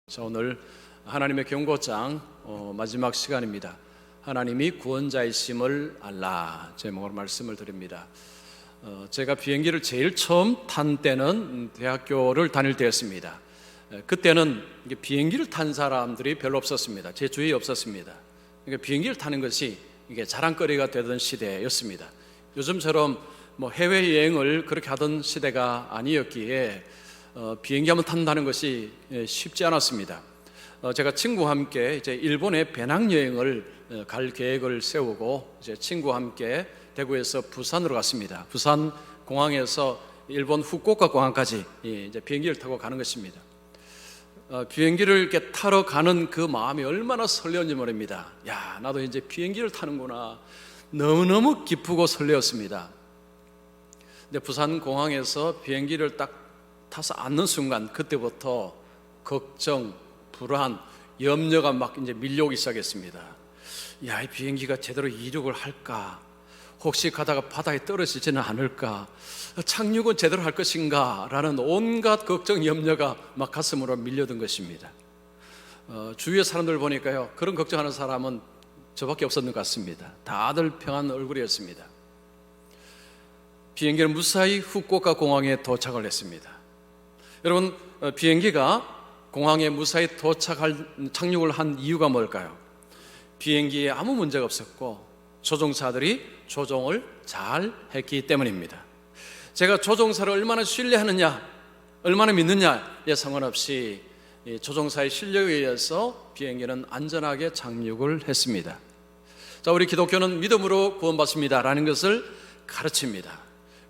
자, 오늘 하나님의 경고장 마지막 시간입니다. 하나님이 구원자이심을 알라 제목으로 말씀을 드립니다. 제가 비행기를 제일 처음 탄 때는 대학교를 다닐 때였습니다. 그때는 비행기를 탄 사람들이 별로 없었습니다. 제 주위에 없었습니다. 그러니까 비행기를 타는 것이 이게 자랑거리가 되던 시대였습니다. 요즘처럼 해외여행을 그렇게 하던 시대가 아니었기에 비행기 한번 탄다는 것이 쉽지 않았습니다. 제가 친구와 함께 이제 일본의 배낭여행을 갈 계획을 세우고 이제 친구와 함께 대구에서 부산으로 갔습니다. 부산 공항에서 일본 후쿠오카 공항까지 이제 비행기를 타고 가는 것입니다. 비행기를 이렇게 타러 가는 그 마음이 얼마나 설레었는지 모릅니다. 야, 나도 이제 비행기를 타는구나. 너무너무 기쁘고 설레었습니다. 근데 부산 공항에서 비행기를 딱 타서 앉는 순간 그때부터 걱정, 불안, 염려가 막 이제 밀려오기 시작했습니다. 야, 이 비행기가 제대로 이륙을 할까? 혹시 가다가 바다에 떨어지지는 않을까? 착륙은 제대로 할 것인가? 라는 온갖 걱정, 염려가 막 가슴으로 밀려든 것입니다. 주위의 사람들 보니까요, 그런 걱정하는 사람은 저밖에 없었는 것 같습니다. 다들 평안한 얼굴이었습니다. 비행기는 무사히 후쿠오카 공항에 도착을 했습니다. 여러분, 비행기가 공항에 무사히 착륙을 한 이유가 뭘까요? 비행기에 아무 문제가 없었고 조종사들이 조종을 잘 했기 때문입니다. 제가 조종사를 얼마나 신뢰하느냐, 얼마나 믿느냐에 상관없이 조종사의 실력에 의해서 비행기는 안전하게 착륙을 했습니다. 자, 우리 기독교는 믿음으로 구원받습니다 라는 것을 가르칩니다.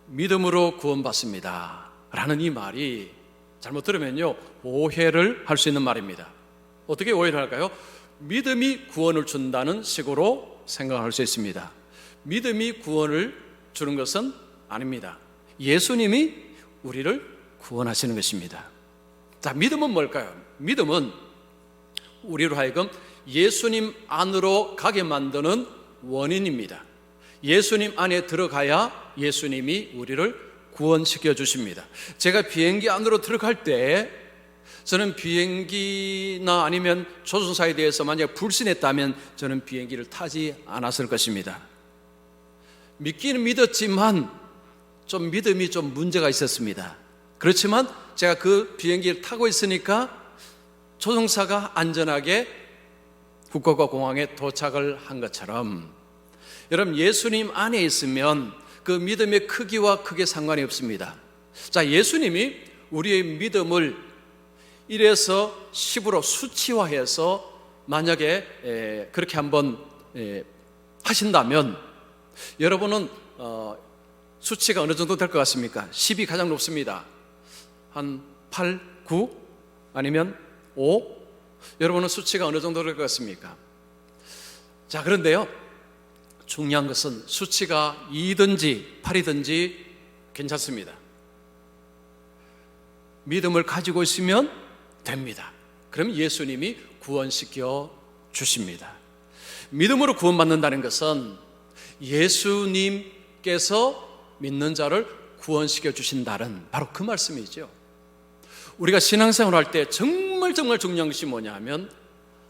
믿음으로 구원받습니다 라는 이 말이 잘못 들으면요, 오해를 할 수 있는 말입니다. 어떻게 오해를 할까요? 믿음이 구원을 준다는 식으로 생각할 수 있습니다. 믿음이 구원을 주는 것은 아닙니다. 예수님이 우리를 구원하시는 것입니다. 자, 믿음은 뭘까요? 믿음은 우리로 하여금 예수님 안으로 가게 만드는 원인입니다. 예수님 안에 들어가야 예수님이 우리를 구원시켜 주십니다. 제가 비행기 안으로 들어갈 때 저는 비행기나 아니면 조종사에 대해서 만약 불신했다면 저는 비행기를 타지 않았을 것입니다. 믿기는 믿었지만 좀 믿음이 좀 문제가 있었습니다. 그렇지만 제가 그 비행기를 타고 있으니까 조종사가 안전하게 후쿠오카 공항에 도착을 한 것처럼 여러분, 예수님 안에 있으면 그 믿음의 크기와 크게 상관이 없습니다. 자, 예수님이 우리의 믿음을 1에서 10으로 수치화해서 만약에 그렇게 한번 하신다면 여러분은 수치가 어느 정도 될 것 같습니까? 10이 가장 높습니다. 한 8, 9 아니면 5? 여러분은 수치가 어느 정도 될 것 같습니까? 자, 그런데요, 중요한 것은 수치가 2든지 8이든지 괜찮습니다. 믿음을 가지고 있으면 됩니다. 그럼 예수님이 구원시켜 주십니다. 믿음으로 구원받는다는 것은 예수님께서 믿는 자를 구원시켜 주신다는 바로 그 말씀이죠. 우리가 신앙생활 할 때 정말 중요한 것이 뭐냐 하면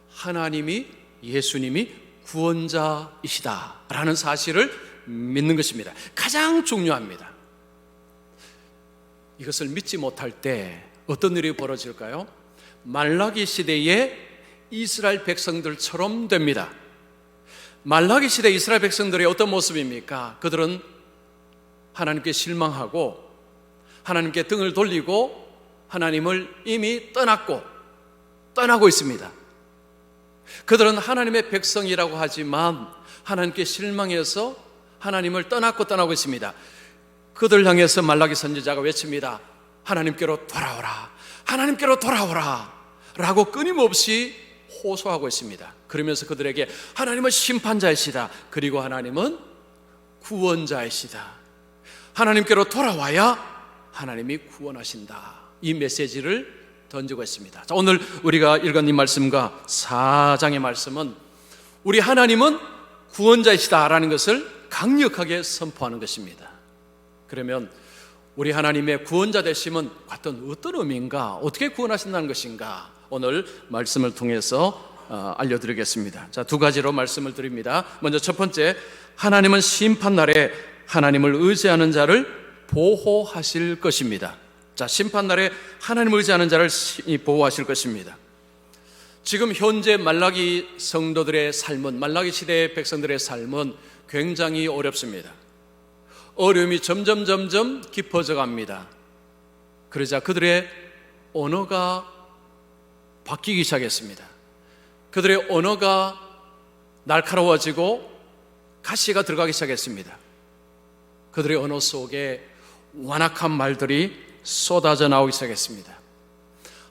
하나님이, 예수님이 구원자이시다라는 사실을 믿는 것입니다. 가장 중요합니다. 이것을 믿지 못할 때 어떤 일이 벌어질까요? 말라기 시대의 이스라엘 백성들처럼 됩니다. 말라기 시대 이스라엘 백성들의 어떤 모습입니까? 그들은 하나님께 실망하고 하나님께 등을 돌리고 하나님을 이미 떠나고 있습니다. 그들은 하나님의 백성이라고 하지만 하나님께 실망해서 하나님을 떠나고 있습니다. 그들 향해서 말라기 선지자가 외칩니다. 하나님께로 돌아오라, 하나님께로 돌아오라 라고 끊임없이 호소하고 있습니다. 그러면서 그들에게 하나님은 심판자이시다, 그리고 하나님은 구원자이시다, 하나님께로 돌아와야 하나님이 구원하신다, 이 메시지를 던지고 있습니다. 자, 오늘 우리가 읽은 이 말씀과 4장의 말씀은 우리 하나님은 구원자이시다라는 것을 강력하게 선포하는 것입니다. 그러면 우리 하나님의 구원자 되심은 과연 어떤 의미인가? 어떻게 구원하신다는 것인가? 오늘 말씀을 통해서 알려드리겠습니다. 자, 두 가지로 말씀을 드립니다. 먼저 첫 번째, 하나님은 심판날에 하나님을 의지하는 자를 보호하실 것입니다. 자, 심판날에 하나님을 의지하는 자를 보호하실 것입니다. 지금 현재 말라기 성도들의 삶은, 말라기 시대의 백성들의 삶은 굉장히 어렵습니다. 어려움이 점점 깊어져 갑니다. 그러자 그들의 언어가 바뀌기 시작했습니다. 그들의 언어가 날카로워지고 가시가 들어가기 시작했습니다. 그들의 언어 속에 완악한 말들이 쏟아져 나오기 시작했습니다.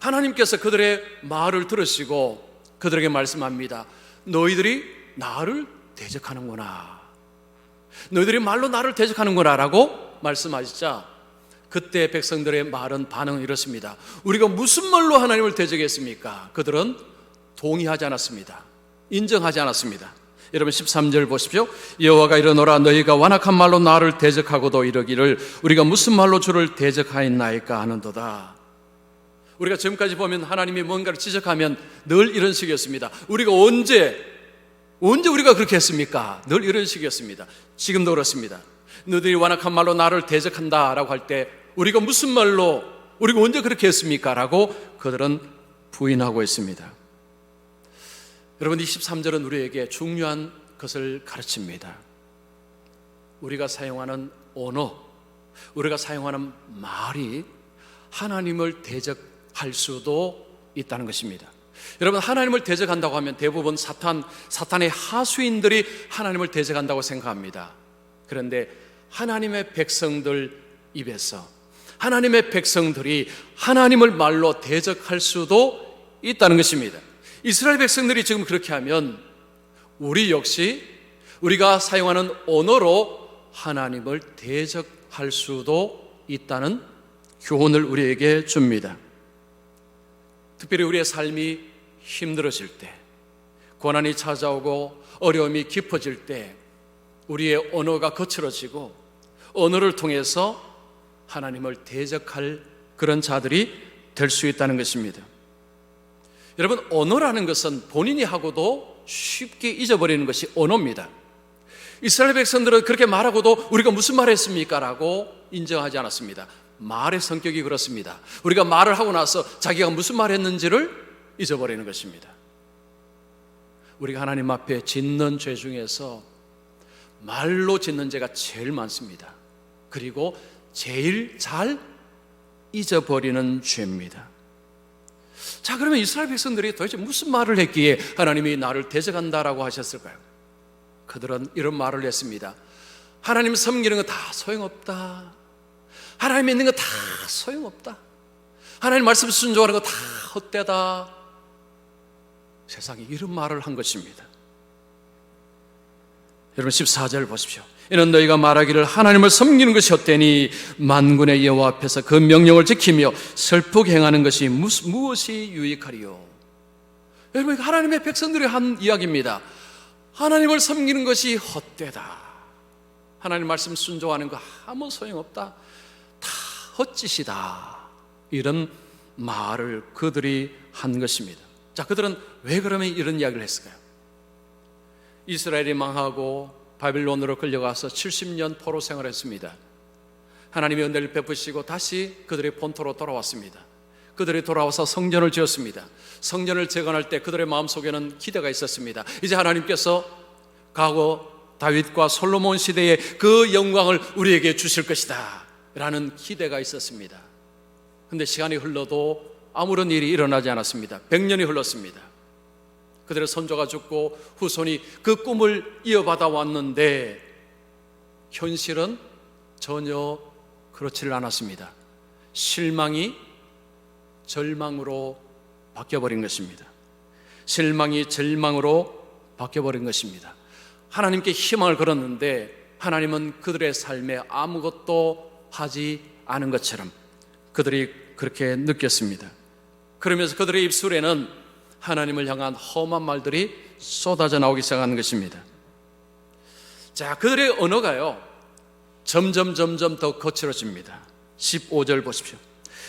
하나님께서 그들의 말을 들으시고 그들에게 말씀합니다. 너희들이 나를 대적하는구나. 너희들이 말로 나를 대적하는구나 라고 말씀하시자 그때 백성들의 반응은 이렇습니다. 우리가 무슨 말로 하나님을 대적했습니까? 그들은 동의하지 않았습니다. 인정하지 않았습니다. 여러분 13절 보십시오. 여호와가 이르노라 너희가 완악한 말로 나를 대적하고도 이르기를 우리가 무슨 말로 주를 대적하였나이까 하는도다. 우리가 지금까지 보면 하나님이 뭔가를 지적하면 늘 이런 식이었습니다. 우리가 언제 우리가 그렇게 했습니까? 늘 이런 식이었습니다. 지금도 그렇습니다. 너희들이 완악한 말로 나를 대적한다 라고 할 때 우리가 무슨 말로, 우리가 언제 그렇게 했습니까? 라고 그들은 부인하고 있습니다. 여러분 23절은 우리에게 중요한 것을 가르칩니다. 우리가 사용하는 언어, 우리가 사용하는 말이 하나님을 대적할 수도 있다는 것입니다. 여러분 하나님을 대적한다고 하면 대부분 사탄의 하수인들이 하나님을 대적한다고 생각합니다. 그런데 하나님의 백성들 입에서 하나님의 백성들이 하나님을 말로 대적할 수도 있다는 것입니다. 이스라엘 백성들이 지금 그렇게 하면 우리 역시 우리가 사용하는 언어로 하나님을 대적할 수도 있다는 교훈을 우리에게 줍니다. 특별히 우리의 삶이 힘들어질 때, 고난이 찾아오고 어려움이 깊어질 때 우리의 언어가 거칠어지고 언어를 통해서 하나님을 대적할 그런 자들이 될 수 있다는 것입니다. 여러분 언어라는 것은 본인이 하고도 쉽게 잊어버리는 것이 언어입니다. 이스라엘 백성들은 그렇게 말하고도 우리가 무슨 말 했습니까? 라고 인정하지 않았습니다. 말의 성격이 그렇습니다. 우리가 말을 하고 나서 자기가 무슨 말 했는지를 잊어버리는 것입니다. 우리가 하나님 앞에 짓는 죄 중에서 말로 짓는 죄가 제일 많습니다. 그리고 제일 잘 잊어버리는 죄입니다. 자, 그러면 이스라엘 백성들이 도대체 무슨 말을 했기에 하나님이 나를 대적한다라고 하셨을까요? 그들은 이런 말을 했습니다. 하나님 섬기는 거 다 소용없다. 하나님 믿는 거 다 소용없다. 하나님 말씀 순종하는 거 다 헛되다. 세상에 이런 말을 한 것입니다. 여러분 14절 보십시오. 이는 너희가 말하기를 하나님을 섬기는 것이 헛되니 만군의 여호와 앞에서 그 명령을 지키며 슬프게 행하는 것이 무엇이 유익하리요. 여러분 하나님의 백성들이 한 이야기입니다. 하나님을 섬기는 것이 헛되다. 하나님 말씀 순종하는 거 아무 소용없다. 다 헛짓이다. 이런 말을 그들이 한 것입니다. 자, 그들은 왜 그러면 이런 이야기를 했을까요? 이스라엘이 망하고 바빌론으로 끌려가서 70년 포로 생활했습니다. 하나님의 은혜를 베푸시고 다시 그들의 본토로 돌아왔습니다. 그들이 돌아와서 성전을 지었습니다. 성전을 재건할 때 그들의 마음속에는 기대가 있었습니다. 이제 하나님께서 과거 다윗과 솔로몬 시대의 그 영광을 우리에게 주실 것이다 라는 기대가 있었습니다. 그런데 시간이 흘러도 아무런 일이 일어나지 않았습니다. 100년이 흘렀습니다. 그들의 선조가 죽고 후손이 그 꿈을 이어받아 왔는데 현실은 전혀 그렇지를 않았습니다. 실망이 절망으로 바뀌어버린 것입니다. 실망이 절망으로 바뀌어버린 것입니다. 하나님께 희망을 걸었는데 하나님은 그들의 삶에 아무것도 하지 않은 것처럼 그들이 그렇게 느꼈습니다. 그러면서 그들의 입술에는 하나님을 향한 험한 말들이 쏟아져 나오기 시작하는 것입니다. 자, 그들의 언어가요 점점 더 거칠어집니다. 15절 보십시오.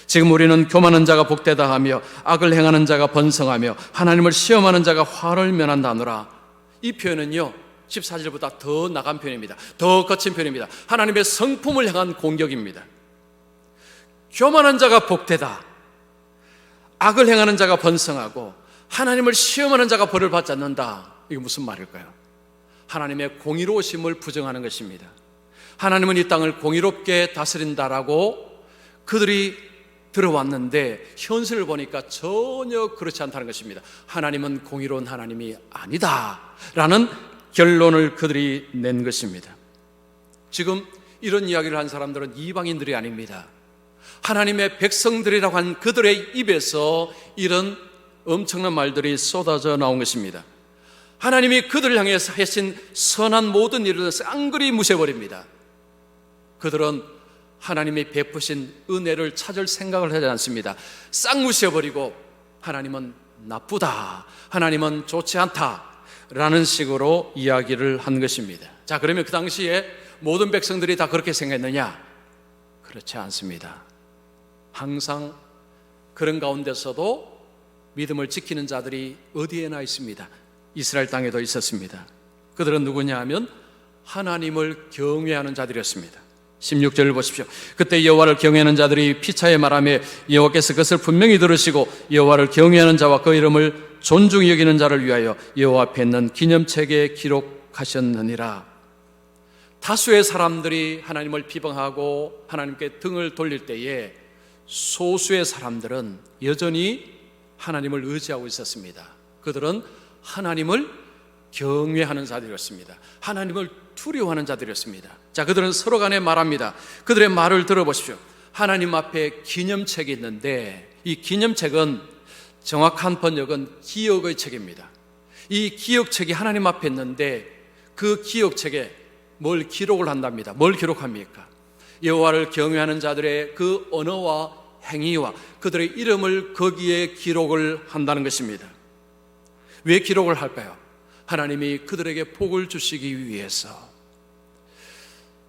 지금 우리는 교만한 자가 복되다 하며 악을 행하는 자가 번성하며 하나님을 시험하는 자가 화를 면한다 하노라. 이 표현은요 14절보다 더 나간 표현입니다. 더 거친 표현입니다. 하나님의 성품을 향한 공격입니다. 교만한 자가 복되다, 악을 행하는 자가 번성하고 하나님을 시험하는 자가 벌을 받지 않는다. 이게 무슨 말일까요? 하나님의 공의로우심을 부정하는 것입니다. 하나님은 이 땅을 공의롭게 다스린다라고 그들이 들어왔는데 현실을 보니까 전혀 그렇지 않다는 것입니다. 하나님은 공의로운 하나님이 아니다라는 결론을 그들이 낸 것입니다. 지금 이런 이야기를 한 사람들은 이방인들이 아닙니다. 하나님의 백성들이라고 한 그들의 입에서 이런 엄청난 말들이 쏟아져 나온 것입니다. 하나님이 그들을 향해서 하신 선한 모든 일을 쌍그리 무시해버립니다. 그들은 하나님이 베푸신 은혜를 찾을 생각을 하지 않습니다. 싹 무시해버리고 하나님은 나쁘다, 하나님은 좋지 않다 라는 식으로 이야기를 한 것입니다. 자, 그러면 그 당시에 모든 백성들이 다 그렇게 생각했느냐? 그렇지 않습니다. 항상 그런 가운데서도 믿음을 지키는 자들이 어디에나 있습니다. 이스라엘 땅에도 있었습니다. 그들은 누구냐 하면 하나님을 경외하는 자들이었습니다. 16절을 보십시오. 그때 여호와를 경외하는 자들이 피차에 말하며 여호와께서 그것을 분명히 들으시고 여호와를 경외하는 자와 그 이름을 존중히 여기는 자를 위하여 여호와 앞에 있는 기념책에 기록하셨느니라. 다수의 사람들이 하나님을 비방하고 하나님께 등을 돌릴 때에 소수의 사람들은 여전히 하나님을 의지하고 있었습니다. 그들은 하나님을 경외하는 자들이었습니다. 하나님을 두려워하는 자들이었습니다. 자, 그들은 서로 간에 말합니다. 그들의 말을 들어보십시오. 하나님 앞에 기념책이 있는데 이 기념책은 정확한 번역은 기억의 책입니다. 이 기억책이 하나님 앞에 있는데 그 기억책에 뭘 기록을 한답니다. 뭘 기록합니까? 여호와를 경외하는 자들의 그 언어와 행위와 그들의 이름을 거기에 기록을 한다는 것입니다. 왜 기록을 할까요? 하나님이 그들에게 복을 주시기 위해서.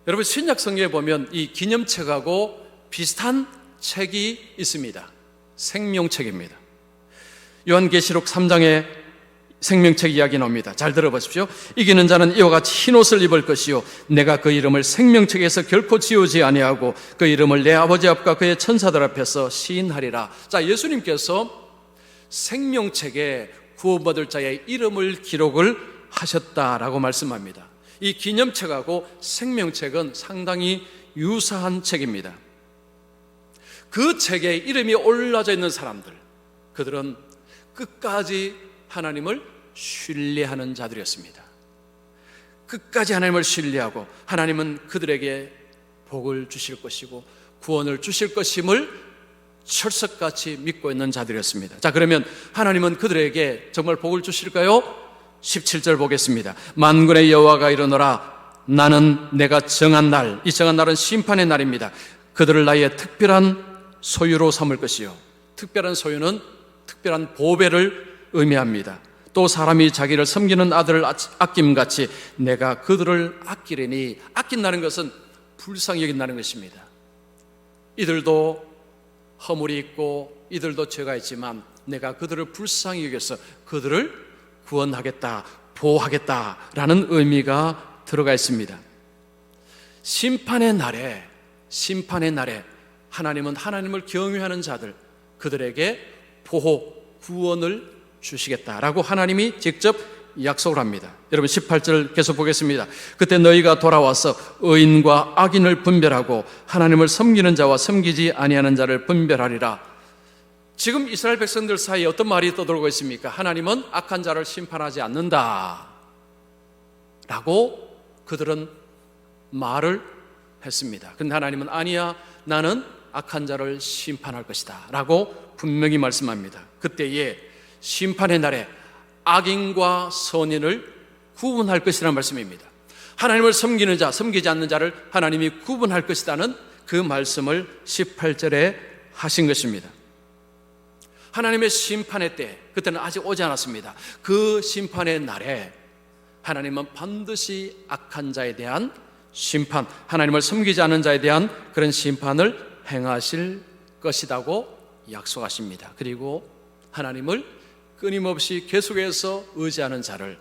여러분, 신약 성경에 보면 이 기념책하고 비슷한 책이 있습니다. 생명책입니다. 요한계시록 3장에 생명책 이야기 나옵니다. 잘 들어보십시오. 이기는 자는 이와 같이 흰옷을 입을 것이요 내가 그 이름을 생명책에서 결코 지우지 아니하고 그 이름을 내 아버지 앞과 그의 천사들 앞에서 시인하리라. 자, 예수님께서 생명책에 구원받을 자의 이름을 기록을 하셨다라고 말씀합니다. 이 기념책하고 생명책은 상당히 유사한 책입니다. 그 책에 이름이 올라져 있는 사람들, 그들은 끝까지 하나님을 신뢰하는 자들이었습니다. 끝까지 하나님을 신뢰하고 하나님은 그들에게 복을 주실 것이고 구원을 주실 것임을 철석같이 믿고 있는 자들이었습니다. 자, 그러면 하나님은 그들에게 정말 복을 주실까요? 17절 보겠습니다. 만군의 여호와가 이르노라 나는 내가 정한 날, 이 정한 날은 심판의 날입니다. 그들을 나의 특별한 소유로 삼을 것이요. 특별한 소유는 특별한 보배를 의미합니다. 또 사람이 자기를 섬기는 아들을 아낌같이 내가 그들을 아끼리니, 아낀다는 것은 불쌍히 여긴다는 것입니다. 이들도 허물이 있고 이들도 죄가 있지만 내가 그들을 불쌍히 여겨서 그들을 구원하겠다, 보호하겠다라는 의미가 들어가 있습니다. 심판의 날에 하나님은 하나님을 경외하는 자들, 그들에게 보호, 구원을 주시겠다라고 하나님이 직접 약속을 합니다. 여러분 18절 계속 보겠습니다. 그때 너희가 돌아와서 의인과 악인을 분별하고 하나님을 섬기는 자와 섬기지 아니하는 자를 분별하리라. 지금 이스라엘 백성들 사이에 어떤 말이 떠돌고 있습니까? 하나님은 악한 자를 심판하지 않는다 라고 그들은 말을 했습니다. 근데 하나님은 아니야, 나는 악한 자를 심판할 것이다 라고 분명히 말씀합니다. 그때에 심판의 날에 악인과 선인을 구분할 것이라는 말씀입니다. 하나님을 섬기는 자, 섬기지 않는 자를 하나님이 구분할 것이라는 그 말씀을 18절에 하신 것입니다. 하나님의 심판의 때, 그때는 아직 오지 않았습니다. 그 심판의 날에 하나님은 반드시 악한 자에 대한 심판, 하나님을 섬기지 않는 자에 대한 그런 심판을 행하실 것이라고 약속하십니다. 그리고 하나님을 끊임없이 계속해서 의지하는 자를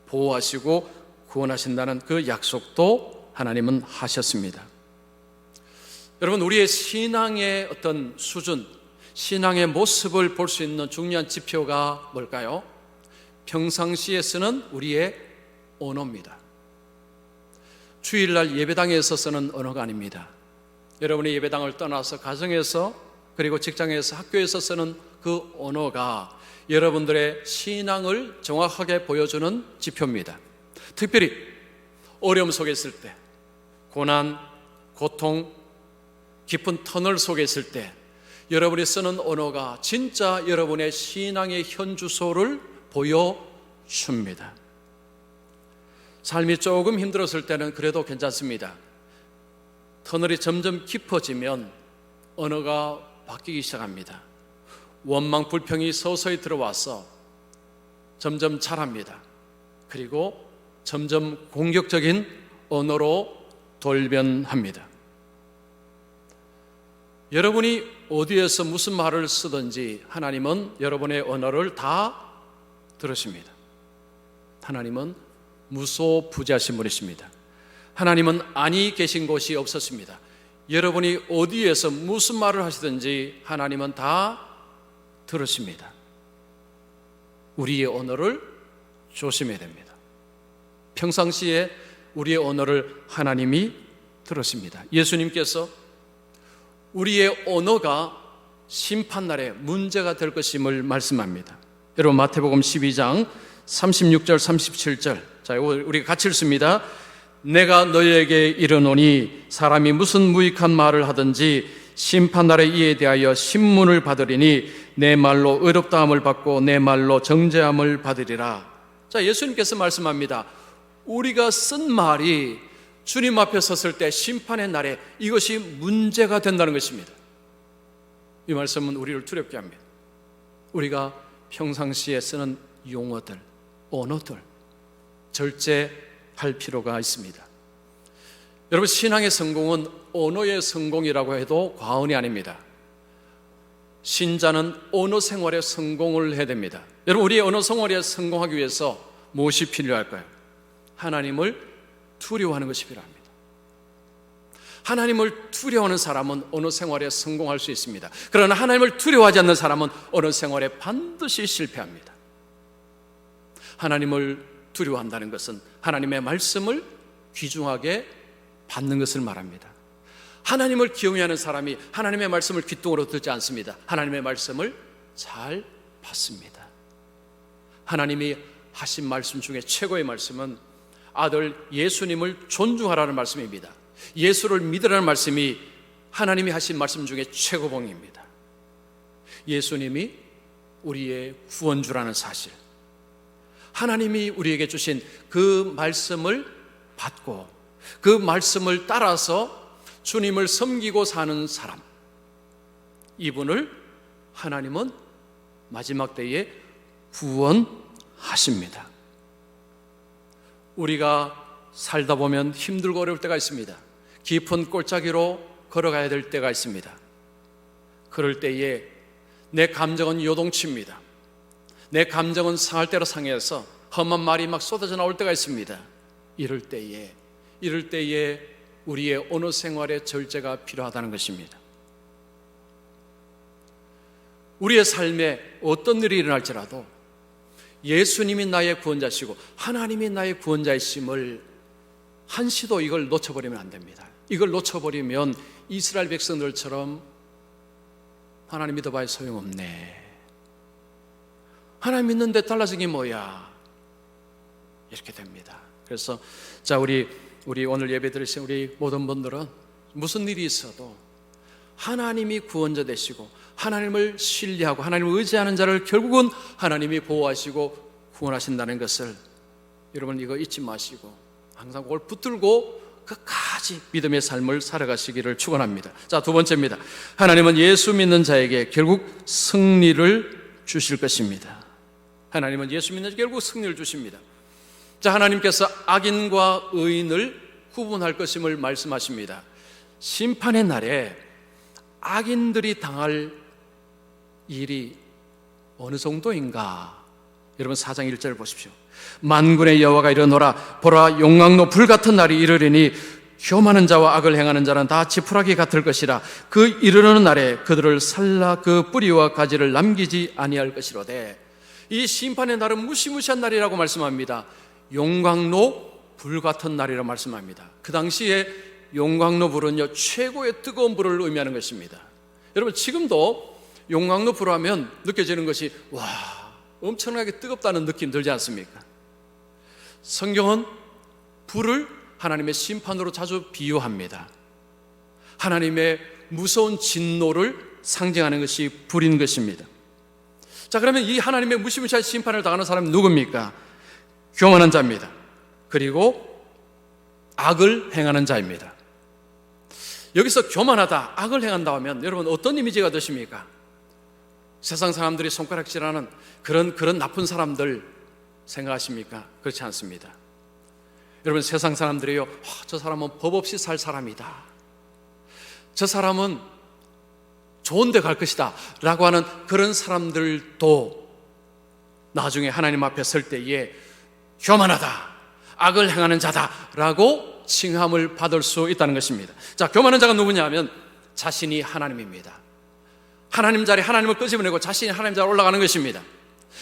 보호하시고 구원하신다는 그 약속도 하나님은 하셨습니다. 여러분, 우리의 신앙의 어떤 수준, 신앙의 모습을 볼 수 있는 중요한 지표가 뭘까요? 평상시에 쓰는 우리의 언어입니다. 주일날 예배당에서 쓰는 언어가 아닙니다. 여러분이 예배당을 떠나서 가정에서 그리고 직장에서 학교에서 쓰는 그 언어가 여러분들의 신앙을 정확하게 보여주는 지표입니다. 특별히 어려움 속에 있을 때, 고난, 고통, 깊은 터널 속에 있을 때 여러분이 쓰는 언어가 진짜 여러분의 신앙의 현주소를 보여줍니다. 삶이 조금 힘들었을 때는 그래도 괜찮습니다. 터널이 점점 깊어지면 언어가 바뀌기 시작합니다. 원망, 불평이 서서히 들어와서 점점 자랍니다. 그리고 점점 공격적인 언어로 돌변합니다. 여러분이 어디에서 무슨 말을 쓰든지 하나님은 여러분의 언어를 다 들으십니다. 하나님은 무소부재하신 분이십니다. 하나님은 아니 계신 곳이 없었습니다. 여러분이 어디에서 무슨 말을 하시든지 하나님은 다 들으십니다. 우리의 언어를 조심해야 됩니다. 평상시에 우리의 언어를 하나님이 들으십니다. 예수님께서 우리의 언어가 심판날에 문제가 될 것임을 말씀합니다. 여러분, 마태복음 12장 36절 37절, 자, 우리가 같이 읽습니다. 내가 너희에게 이르노니 사람이 무슨 무익한 말을 하든지 심판날에 이에 대하여 신문을 받으리니 내 말로 의롭다함을 받고 내 말로 정죄함을 받으리라. 자, 예수님께서 말씀합니다. 우리가 쓴 말이 주님 앞에 섰을 때 심판의 날에 이것이 문제가 된다는 것입니다. 이 말씀은 우리를 두렵게 합니다. 우리가 평상시에 쓰는 용어들, 언어들 절제할 필요가 있습니다. 여러분, 신앙의 성공은 언어의 성공이라고 해도 과언이 아닙니다. 신자는 언어 생활에 성공을 해야 됩니다. 여러분, 우리의 언어 생활에 성공하기 위해서 무엇이 필요할까요? 하나님을 두려워하는 것이 필요합니다. 하나님을 두려워하는 사람은 언어 생활에 성공할 수 있습니다. 그러나 하나님을 두려워하지 않는 사람은 언어 생활에 반드시 실패합니다. 하나님을 두려워한다는 것은 하나님의 말씀을 귀중하게 받는 것을 말합니다. 하나님을 경외하는 사람이 하나님의 말씀을 귓등으로 듣지 않습니다. 하나님의 말씀을 잘 받습니다. 하나님이 하신 말씀 중에 최고의 말씀은 아들 예수님을 존중하라는 말씀입니다. 예수를 믿으라는 말씀이 하나님이 하신 말씀 중에 최고봉입니다. 예수님이 우리의 구원주라는 사실, 하나님이 우리에게 주신 그 말씀을 받고 그 말씀을 따라서 주님을 섬기고 사는 사람, 이분을 하나님은 마지막 때에 구원하십니다. 우리가 살다 보면 힘들고 어려울 때가 있습니다. 깊은 골짜기로 걸어가야 될 때가 있습니다. 그럴 때에 내 감정은 요동칩니다. 내 감정은 상할 대로 상해서 험한 말이 막 쏟아져 나올 때가 있습니다. 이럴 때에 우리의 언어 생활의 절제가 필요하다는 것입니다. 우리의 삶에 어떤 일이 일어날지라도 예수님이 나의 구원자시고 하나님이 나의 구원자이심을 한시도 이걸 놓쳐버리면 안 됩니다. 이걸 놓쳐버리면 이스라엘 백성들처럼 하나님 믿어봐야 소용없네, 하나님 믿는데 달라진 게 뭐야, 이렇게 됩니다. 그래서 자, 우리 오늘 예배 드리신 우리 모든 분들은 무슨 일이 있어도 하나님이 구원자 되시고 하나님을 신뢰하고 하나님을 의지하는 자를 결국은 하나님이 보호하시고 구원하신다는 것을 여러분 이거 잊지 마시고 항상 그걸 붙들고 끝까지 믿음의 삶을 살아가시기를 축원합니다. 자, 두 번째입니다. 하나님은 예수 믿는 자에게 결국 승리를 주실 것입니다. 하나님은 예수 믿는 자에게 결국 승리를 주십니다. 자, 하나님께서 악인과 의인을 구분할 것임을 말씀하십니다. 심판의 날에 악인들이 당할 일이 어느 정도인가? 여러분 4장 1절 보십시오. 만군의 여호와가 이르노라, 보라, 용광로 불같은 날이 이르리니 교만한 자와 악을 행하는 자는 다 지푸라기 같을 것이라. 그 이르는 날에 그들을 살라 그 뿌리와 가지를 남기지 아니할 것이로되. 이 심판의 날은 무시무시한 날이라고 말씀합니다. 용광로 불같은 날이라고 말씀합니다. 그 당시에 용광로 불은요, 최고의 뜨거운 불을 의미하는 것입니다. 여러분 지금도 용광로 불하면 느껴지는 것이 와, 엄청나게 뜨겁다는 느낌 들지 않습니까? 성경은 불을 하나님의 심판으로 자주 비유합니다. 하나님의 무서운 진노를 상징하는 것이 불인 것입니다. 자, 그러면 이 하나님의 무시무시한 심판을 당하는 사람은 누굽니까? 교만한 자입니다. 그리고 악을 행하는 자입니다. 여기서 교만하다, 악을 행한다 하면 여러분 어떤 이미지가 드십니까? 세상 사람들이 손가락질하는 그런 나쁜 사람들 생각하십니까? 그렇지 않습니다. 여러분 세상 사람들이요, 저 사람은 법 없이 살 사람이다, 저 사람은 좋은 데 갈 것이다 라고 하는 그런 사람들도 나중에 하나님 앞에 설 때에 교만하다, 악을 행하는 자다 라고 칭함을 받을 수 있다는 것입니다. 자, 교만한 자가 누구냐 하면 자신이 하나님입니다. 하나님 자리에 하나님을 끄집어내고 자신이 하나님 자리에 올라가는 것입니다.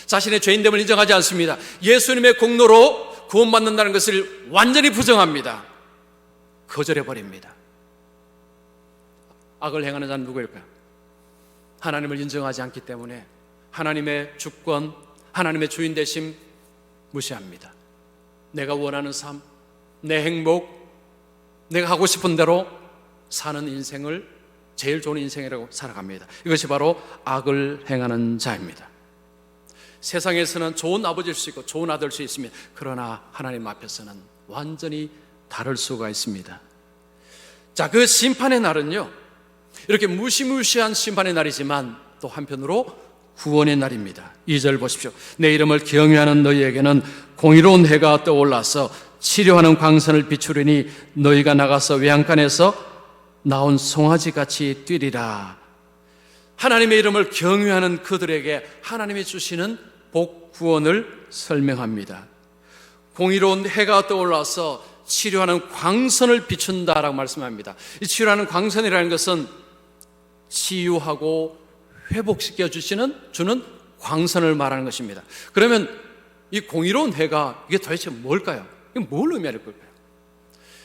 자신의 죄인됨을 인정하지 않습니다. 예수님의 공로로 구원받는다는 것을 완전히 부정합니다. 거절해버립니다. 악을 행하는 자는 누구일까요? 하나님을 인정하지 않기 때문에 하나님의 주권, 하나님의 주인 되심 무시합니다. 내가 원하는 삶, 내 행복, 내가 하고 싶은 대로 사는 인생을 제일 좋은 인생이라고 살아갑니다. 이것이 바로 악을 행하는 자입니다. 세상에서는 좋은 아버지일 수 있고 좋은 아들일 수 있습니다. 그러나 하나님 앞에서는 완전히 다를 수가 있습니다. 자, 그 심판의 날은요, 이렇게 무시무시한 심판의 날이지만 또 한편으로 구원의 날입니다. 2절 보십시오. 내 이름을 경외하는 너희에게는 공의로운 해가 떠올라서 치료하는 광선을 비추리니 너희가 나가서 외양간에서 나온 송아지같이 뛰리라. 하나님의 이름을 경외하는 그들에게 하나님이 주시는 복, 구원을 설명합니다. 공의로운 해가 떠올라서 치료하는 광선을 비춘다라고 말씀합니다. 이 치료하는 광선이라는 것은 치유하고 회복시켜 주는 광선을 말하는 것입니다. 그러면 이 공의로운 해가 이게 도대체 뭘까요? 이게 뭘 의미할 걸까요?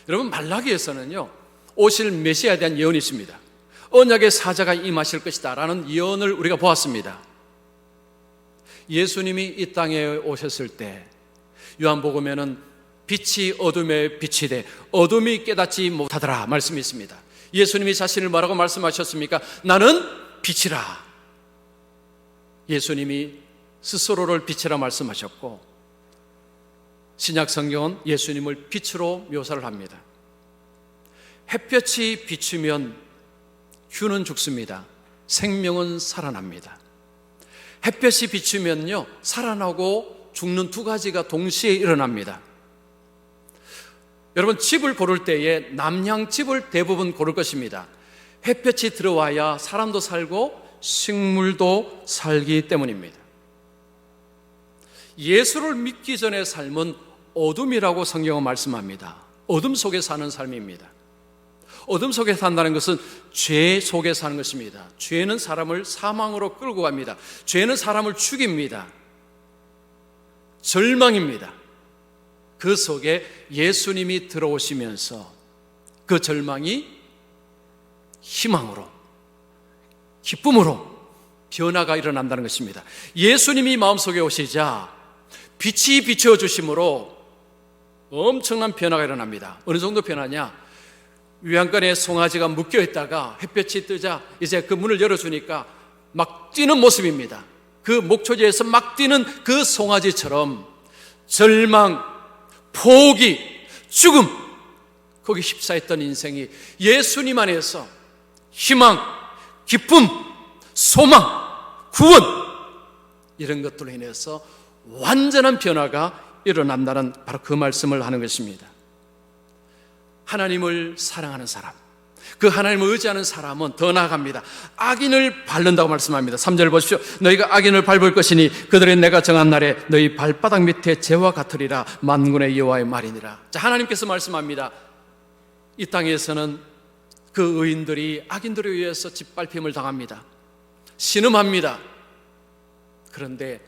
여러분 말라기에서는요, 오실 메시아에 대한 예언이 있습니다. 언약의 사자가 임하실 것이다 라는 예언을 우리가 보았습니다. 예수님이 이 땅에 오셨을 때 요한복음에는 빛이 어둠에 빛이 돼 어둠이 깨닫지 못하더라 말씀이 있습니다. 예수님이 자신을 뭐라고 말씀하셨습니까? 나는 빛이라. 예수님이 스스로를 빛이라 말씀하셨고, 신약 성경은 예수님을 빛으로 묘사를 합니다. 햇볕이 비추면 휴는 죽습니다. 생명은 살아납니다. 햇볕이 비추면요, 살아나고 죽는 두 가지가 동시에 일어납니다. 여러분 집을 고를 때에 남향집을 대부분 고를 것입니다. 햇볕이 들어와야 사람도 살고 식물도 살기 때문입니다. 예수를 믿기 전의 삶은 어둠이라고 성경은 말씀합니다. 어둠 속에 사는 삶입니다. 어둠 속에 산다는 것은 죄 속에 사는 것입니다. 죄는 사람을 사망으로 끌고 갑니다. 죄는 사람을 죽입니다. 절망입니다. 그 속에 예수님이 들어오시면서 그 절망이 희망으로, 기쁨으로 변화가 일어난다는 것입니다. 예수님이 마음속에 오시자 빛이 비춰주심으로 엄청난 변화가 일어납니다. 어느 정도 변화냐? 외양간에 송아지가 묶여있다가 햇볕이 뜨자 이제 그 문을 열어주니까 막 뛰는 모습입니다. 그 목초지에서 막 뛰는 그 송아지처럼 절망, 포기, 죽음, 거기 휩싸였던 인생이 예수님 안에서 희망, 기쁨, 소망, 구원, 이런 것들로 인해서 완전한 변화가 일어난다는 바로 그 말씀을 하는 것입니다. 하나님을 사랑하는 사람, 그 하나님을 의지하는 사람은 더 나아갑니다. 악인을 밟는다고 말씀합니다. 3절 보십시오. 너희가 악인을 밟을 것이니 그들의 내가 정한 날에 너희 발바닥 밑에 재와 같으리라. 만군의 여호와의 말이니라. 자, 하나님께서 말씀합니다. 이 땅에서는 그 의인들이 악인들에 의해서 짓밟힘을 당합니다. 신음합니다. 그런데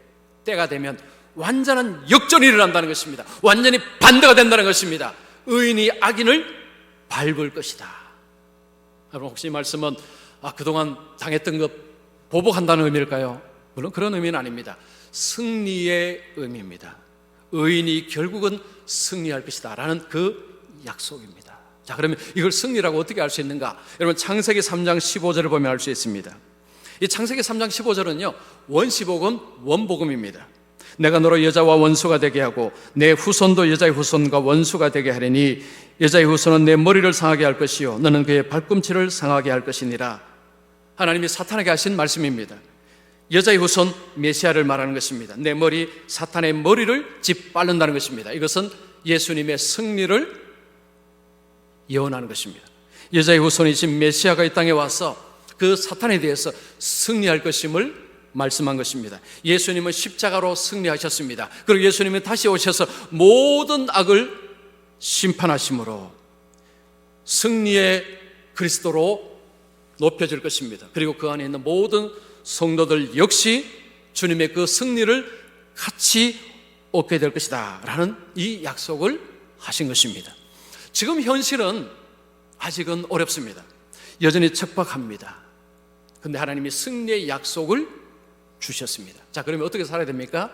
때가 되면 완전한 역전이 일어난다는 것입니다. 완전히 반대가 된다는 것입니다. 의인이 악인을 밟을 것이다. 여러분, 혹시 이 말씀은 그동안 당했던 것 보복한다는 의미일까요? 물론 그런 의미는 아닙니다. 승리의 의미입니다. 의인이 결국은 승리할 것이다 라는 그 약속입니다. 자, 그러면 이걸 승리라고 어떻게 알 수 있는가? 여러분, 창세기 3장 15절을 보면 알 수 있습니다. 이 창세기 3장 15절은요, 원시복음, 원복음입니다. 내가 너로 여자와 원수가 되게 하고 내 후손도 여자의 후손과 원수가 되게 하리니 여자의 후손은 내 머리를 상하게 할 것이요 너는 그의 발꿈치를 상하게 할 것이니라. 하나님이 사탄에게 하신 말씀입니다. 여자의 후손 메시아를 말하는 것입니다. 내 머리, 사탄의 머리를 짓밟는다는 것입니다. 이것은 예수님의 승리를 예언하는 것입니다. 여자의 후손이신 메시아가 이 땅에 와서 그 사탄에 대해서 승리할 것임을 말씀한 것입니다. 예수님은 십자가로 승리하셨습니다. 그리고 예수님은 다시 오셔서 모든 악을 심판하심으로 승리의 그리스도로 높여질 것입니다. 그리고 그 안에 있는 모든 성도들 역시 주님의 그 승리를 같이 얻게 될 것이다 라는 이 약속을 하신 것입니다. 지금 현실은 아직은 어렵습니다. 여전히 척박합니다. 그런데 하나님이 승리의 약속을 주셨습니다. 자, 그러면 어떻게 살아야 됩니까?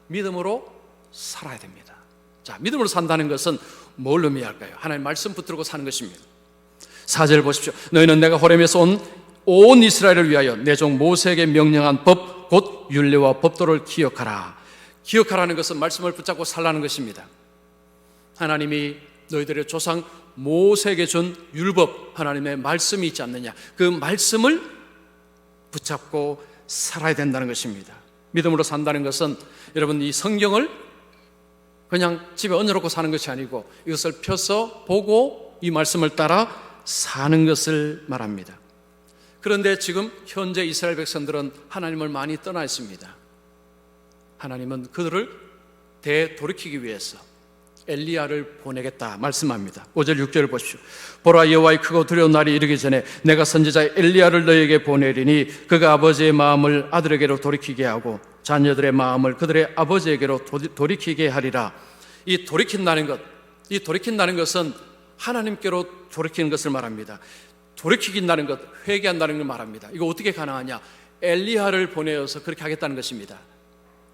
믿음으로 살아야 됩니다. 자, 믿음으로 산다는 것은 뭘 의미할까요? 하나님 말씀 붙들고 사는 것입니다. 4절 보십시오. 너희는 내가 호렙에서 온 이스라엘을 위하여 내 종 모세에게 명령한 법 곧 율례와 법도를 기억하라. 기억하라는 것은 말씀을 붙잡고 살라는 것입니다. 하나님이 너희들의 조상 모세에게 준 율법, 하나님의 말씀이 있지 않느냐, 그 말씀을 붙잡고 살아야 된다는 것입니다. 믿음으로 산다는 것은 여러분, 이 성경을 그냥 집에 얹어놓고 사는 것이 아니고 이것을 펴서 보고 이 말씀을 따라 사는 것을 말합니다. 그런데 지금 현재 이스라엘 백성들은 하나님을 많이 떠나 있습니다. 하나님은 그들을 되돌이키기 위해서 엘리야를 보내겠다 말씀합니다. 5절 6절을 보십시오. 보라, 여호와의 크고 두려운 날이 이르기 전에 내가 선지자 엘리야를 너에게 보내리니 그가 아버지의 마음을 아들에게로 돌이키게 하고 자녀들의 마음을 그들의 아버지에게로 돌이키게 하리라. 이 돌이킨다는 것은 하나님께로 돌이키는 것을 말합니다. 돌이키긴다는 것, 회개한다는 걸 말합니다. 이거 어떻게 가능하냐? 엘리야를 보내어서 그렇게 하겠다는 것입니다.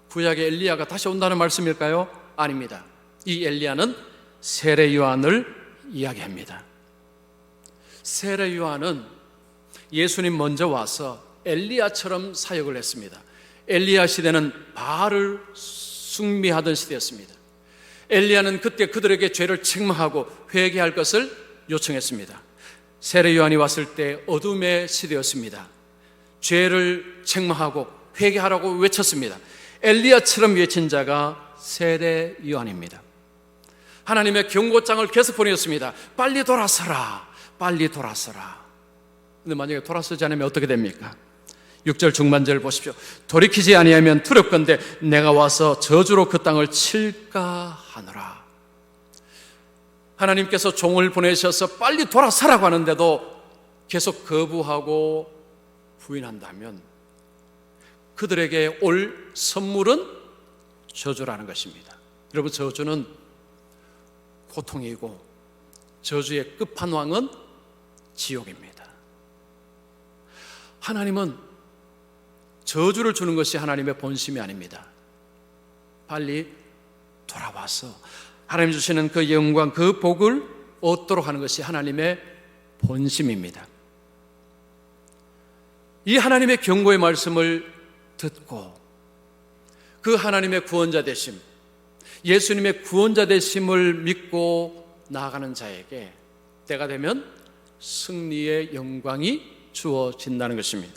구약의 엘리야가 다시 온다는 말씀일까요? 아닙니다. 이 엘리야는 세례 요한을 이야기합니다. 세례 요한은 예수님 먼저 와서 엘리야처럼 사역을 했습니다. 엘리야 시대는 바알을 숭배하던 시대였습니다. 엘리야는 그때 그들에게 죄를 책망하고 회개할 것을 요청했습니다. 세례 요한이 왔을 때 어둠의 시대였습니다. 죄를 책망하고 회개하라고 외쳤습니다. 엘리야처럼 외친 자가 세례 요한입니다. 하나님의 경고장을 계속 보내었습니다. 빨리 돌아서라, 빨리 돌아서라. 근데 만약에 돌아서지 않으면 어떻게 됩니까? 6절 중반절 보십시오. 돌이키지 아니하면 두렵건대 내가 와서 저주로 그 땅을 칠까 하노라. 하나님께서 종을 보내셔서 빨리 돌아서라고 하는데도 계속 거부하고 부인한다면 그들에게 올 선물은 저주라는 것입니다. 여러분, 저주는 고통이고 저주의 끝판왕은 지옥입니다. 하나님은 저주를 주는 것이 하나님의 본심이 아닙니다. 빨리 돌아와서 하나님 주시는 그 영광, 그 복을 얻도록 하는 것이 하나님의 본심입니다. 이 하나님의 경고의 말씀을 듣고 그 하나님의 구원자 되심, 예수님의 구원자 되심을 믿고 나아가는 자에게 때가 되면 승리의 영광이 주어진다는 것입니다.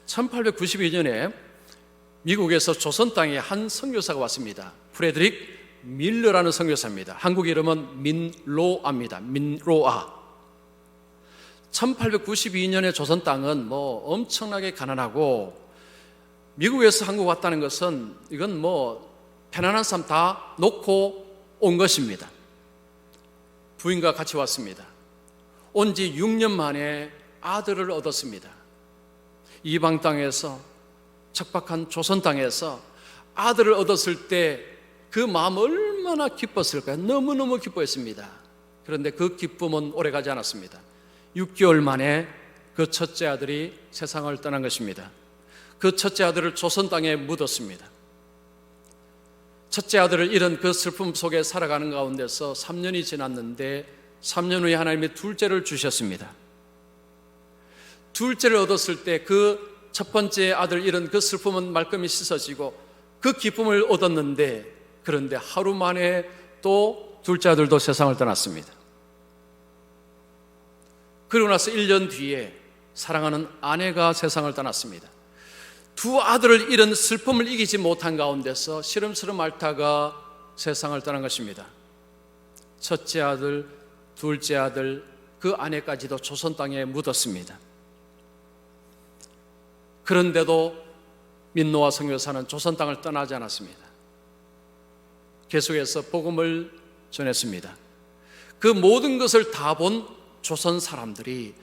1892년에 미국에서 조선 땅에 한 선교사가 왔습니다. 프레드릭 밀러라는 선교사입니다. 한국 이름은 민로아입니다. 민로아. 1892년에 조선 땅은 뭐 엄청나게 가난하고 미국에서 한국 왔다는 것은 이건 뭐 편안한 삶 다 놓고 온 것입니다. 부인과 같이 왔습니다. 온 지 6년 만에 아들을 얻었습니다. 이방 땅에서, 척박한 조선 땅에서 아들을 얻었을 때 그 마음 얼마나 기뻤을까요? 너무너무 기뻐했습니다. 그런데 그 기쁨은 오래가지 않았습니다. 6개월 만에 그 첫째 아들이 세상을 떠난 것입니다. 그 첫째 아들을 조선 땅에 묻었습니다. 첫째 아들을 잃은 그 슬픔 속에 살아가는 가운데서 3년이 지났는데 3년 후에 하나님이 둘째를 주셨습니다. 둘째를 얻었을 때 그 첫 번째 아들 잃은 그 슬픔은 말끔히 씻어지고 그 기쁨을 얻었는데, 그런데 하루 만에 또 둘째 아들도 세상을 떠났습니다. 그러고 나서 1년 뒤에 사랑하는 아내가 세상을 떠났습니다. 두 아들을 잃은 슬픔을 이기지 못한 가운데서 시름시름 앓다가 세상을 떠난 것입니다. 첫째 아들, 둘째 아들, 그 아내까지도 조선 땅에 묻었습니다. 그런데도 민노아 선교사는 조선 땅을 떠나지 않았습니다. 계속해서 복음을 전했습니다. 그 모든 것을 다 본 조선 사람들이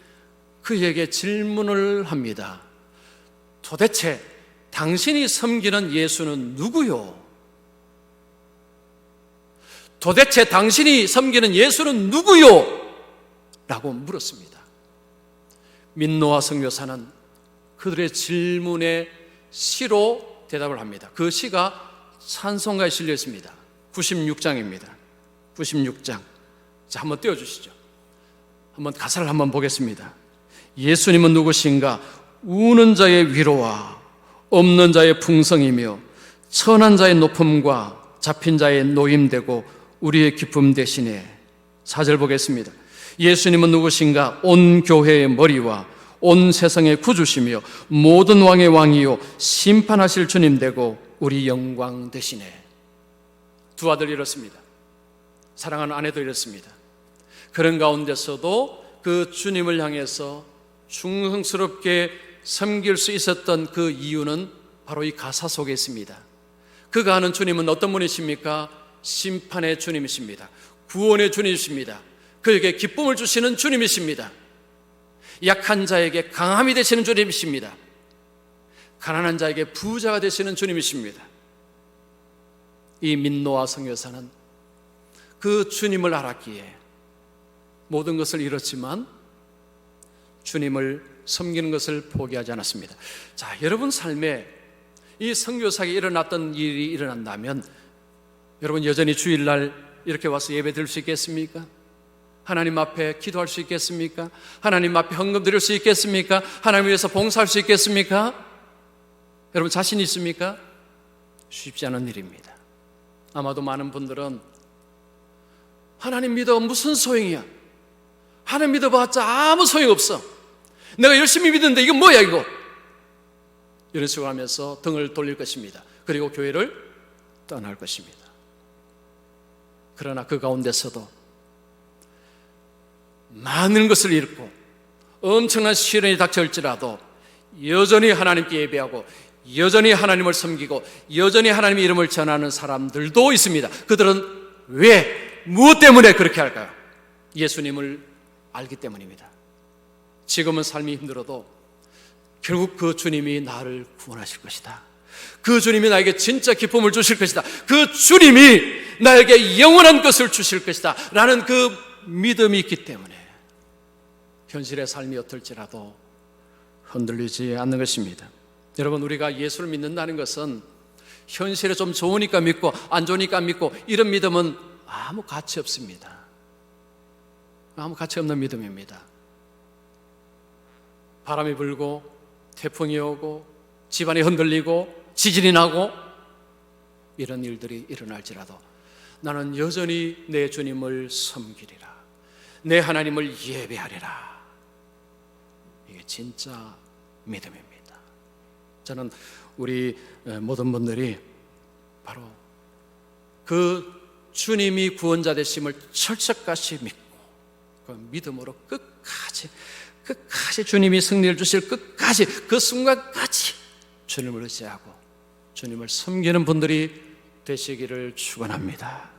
그에게 질문을 합니다. 도대체 당신이 섬기는 예수는 누구요? 도대체 당신이 섬기는 예수는 누구요? 라고 물었습니다. 민노아 선교사는 그들의 질문에 시로 대답을 합니다. 그 시가 찬송가에 실려 있습니다. 96장입니다. 96장. 자, 한번 띄워주시죠. 한번 가사를 한번 보겠습니다. 예수님은 누구신가? 우는 자의 위로와 없는 자의 풍성이며 천한 자의 높음과 잡힌 자의 노임되고 우리의 기쁨 대신에. 4절 보겠습니다. 예수님은 누구신가? 온 교회의 머리와 온 세상의 구주시며 모든 왕의 왕이요 심판하실 주님 되고 우리 영광 되시네. 두 아들 잃었습니다. 사랑하는 아내도 잃었습니다. 그런 가운데서도 그 주님을 향해서 충성스럽게 섬길 수 있었던 그 이유는 바로 이 가사 속에 있습니다. 그가 아는 주님은 어떤 분이십니까? 심판의 주님이십니다. 구원의 주님이십니다. 그에게 기쁨을 주시는 주님이십니다. 약한 자에게 강함이 되시는 주님이십니다. 가난한 자에게 부자가 되시는 주님이십니다. 이 민노아 선교사는 그 주님을 알았기에 모든 것을 잃었지만 주님을 섬기는 것을 포기하지 않았습니다. 자, 여러분 삶에 이 선교사에게 일어났던 일이 일어난다면 여러분 여전히 주일날 이렇게 와서 예배 드릴 수 있겠습니까? 하나님 앞에 기도할 수 있겠습니까? 하나님 앞에 헌금 드릴 수 있겠습니까? 하나님 위해서 봉사할 수 있겠습니까? 여러분 자신 있습니까? 쉽지 않은 일입니다. 아마도 많은 분들은 하나님 믿어 무슨 소용이야? 하나님 믿어봤자 아무 소용없어. 내가 열심히 믿는데 이건 뭐야 이거? 이런 식으로 하면서 등을 돌릴 것입니다. 그리고 교회를 떠날 것입니다. 그러나 그 가운데서도 많은 것을 잃고 엄청난 시련이 닥쳐올지라도 여전히 하나님께 예배하고 여전히 하나님을 섬기고 여전히 하나님의 이름을 전하는 사람들도 있습니다. 그들은 왜, 무엇 때문에 그렇게 할까요? 예수님을 알기 때문입니다. 지금은 삶이 힘들어도 결국 그 주님이 나를 구원하실 것이다. 그 주님이 나에게 진짜 기쁨을 주실 것이다. 그 주님이 나에게 영원한 것을 주실 것이다 라는 그 믿음이 있기 때문에 현실의 삶이 어떨지라도 흔들리지 않는 것입니다. 여러분, 우리가 예수를 믿는다는 것은 현실에 좀 좋으니까 믿고 안 좋으니까 믿고 이런 믿음은 아무 가치 없습니다. 아무 가치 없는 믿음입니다. 바람이 불고 태풍이 오고 집안이 흔들리고 지진이 나고 이런 일들이 일어날지라도 나는 여전히 내 주님을 섬기리라, 내 하나님을 예배하리라. 이게 진짜 믿음입니다. 저는 우리 모든 분들이 바로 그 주님이 구원자 되심을 철석같이 믿고 그 믿음으로 끝까지 끝까지 주님이 승리를 주실 끝까지 그 순간까지 주님을 의지하고 주님을 섬기는 분들이 되시기를 축원합니다.